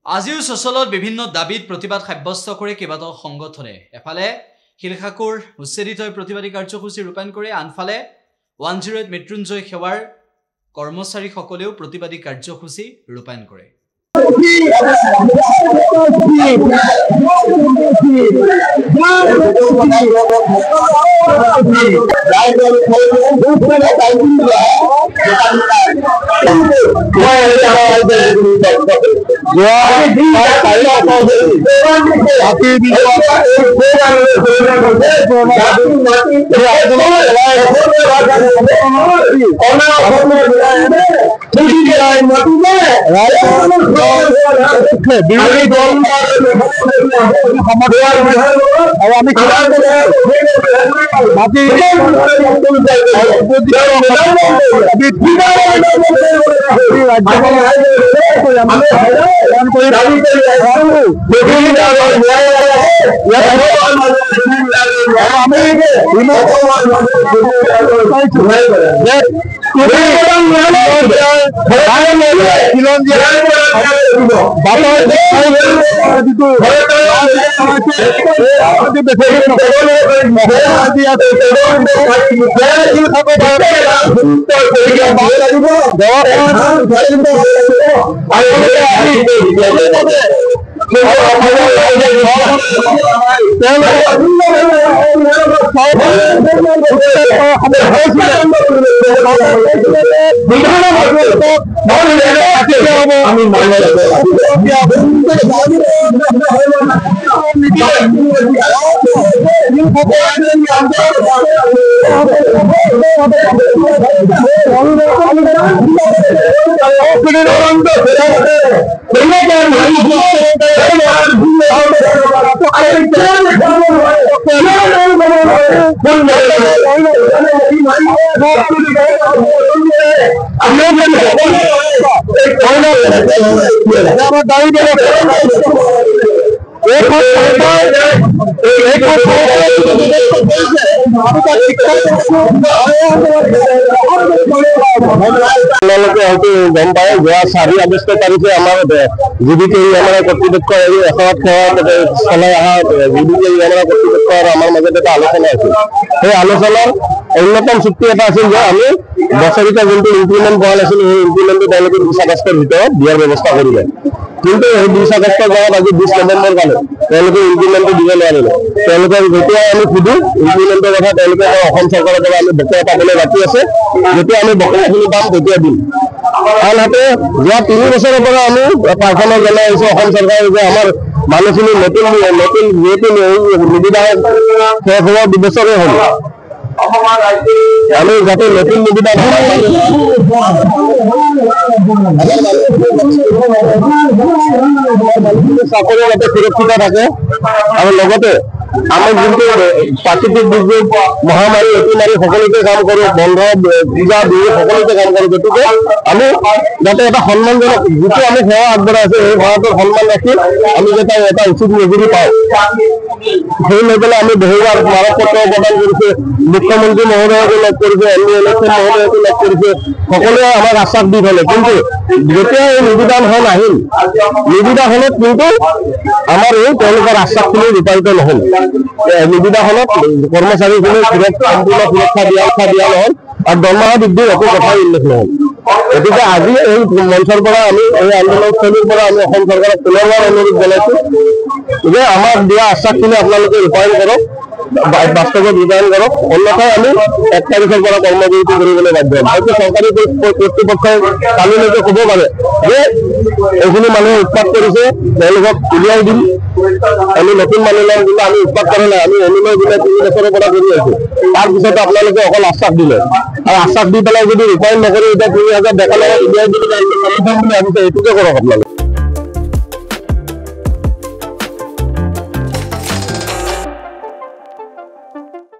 আজিও সচলত বিভিন্ন দাবিত প্ৰতিবাদ সাব্যস্ত কৰে কেইবাটাও সংগঠনে এফালে শিলখাকুৰ উচ্ছেদিত প্ৰতিবাদী কাৰ্যসূচী ৰূপায়ণ কৰে আনফালে 108 মৃত্যুঞ্জয় সেৱাৰ কৰ্মচাৰীসকলেও প্ৰতিবাদী কাৰ্যসূচী ৰূপায়ণ কৰে অন্যতম চুক্তি এটা আছিল যে আমি বছৰিকা যোনটো ইমপ্লিমেণ্ট কৰা আছিল সেই ইমপ্লিমেণ্টটো তেওঁলোকে 20 আগষ্টৰ ভিতৰত দিয়াৰ ব্যৱস্থা কৰিলে কিন্তু এই 20 আগষ্টৰ গাঁৱত আজি 20 নৱেম্বৰ পালে তেওঁলোকে ইমপ্লিমেণ্টটো দিব নোৱাৰিলে তেওঁলোকে যেতিয়া আমি সুধো ইমপ্লিমেণ্টৰ কথা তেওঁলোকে অসম চৰকাৰৰ পৰা আমি বকেয়া পাবলৈ বাকী আছে যেতিয়া আমি বকেয়াখিনি পাম তেতিয়া দিম আনহাতে যোৱা 3 বছৰৰ পৰা আমি প্ৰাৰ্থনা জনাই আহিছোঁ অসম চৰকাৰে যে আমাৰ মানুহখিনি নতুন যিহেতু নিবিদা শেষ হোৱাৰ 2 বছৰে হ'ল আমি যাতে নতুন নিবিদা চাকৰি যাতে সুৰক্ষিত থাকে আৰু লগতে আমাৰ যোনটো প্ৰাকৃতিক দুৰ্যোগ মহামাৰী অতিমাৰী সকলোতে কাম কৰোঁ বন্ধ পূজা বিহু সকলোতে কাম কৰোঁ গতিকে আমি যাতে এটা সন্মানজনক যিটো আমি সেৱা আগবঢ়াই আছোঁ সেই সেৱাটোৰ সন্মান ৰাখি আমি যাতে এটা উচিত মজুৰি পাওঁ সেই লৈ পেলাই আমি বহুবাৰ স্মাৰকপত্ৰ প্ৰদান কৰিছোঁ মুখ্যমন্ত্ৰী মহোদয়কো লগ কৰিছে এম.এল.এ. মহোদয়কো লগ কৰিছে সকলোৱে আমাক আশ্বাস দি থলে কিন্তু যেতিয়া এই নিবিদান হল আহিল নিবিদাখনত কিন্তু আমাৰ এই তেওঁলোকৰ আশ্বাসখিনি ৰূপায়িত নহল নিবিদাখনত কৰ্মচাৰীখিনি সম্পূৰ্ণ সুৰক্ষা দিয়া নহল আৰু দৰমহা বৃদ্ধিৰ একো কথাই উল্লেখ নহল গতিকে আজি এই মঞ্চৰ পৰা আমি এই আন্দোলনস্থলীৰ পৰা আমি অসম চৰকাৰক পুনৰবাৰ অনুৰোধ জনাইছোঁ যে আমাক দিয়া আশ্বাসখিনি আপোনালোকে ৰূপায়ণ কৰক বাস্তৱত ৰূপায়ণ কৰক অন্যথাই আমি 1 তাৰিখৰ পৰা কৰ্মবিৰতি কৰিবলৈ বাধ্য হ'ম হয়তো চৰকাৰী কৰ্তৃপক্ষই কালিলৈকে ক'ব পাৰে যে এইখিনি মানুহে উৎপাত কৰিছে তেওঁলোকক উলিয়াই দিম আমি নতুন মানুহ ল'ম কিন্তু আমি উৎপাত কৰা নাই আমি অনুনয় বিনয় 3 বছৰৰ পৰা কৰি আছোঁ তাৰপিছত আপোনালোকে অকল আশ্বাস দিলে আৰু আশ্বাস দি পেলাই যদি ৰূপায়ণ নকৰি এতিয়া 3000 ডেকা লগত উলিয়াই দিলে বুলি ভাবিছে এইটোকে কৰক আপোনালোকে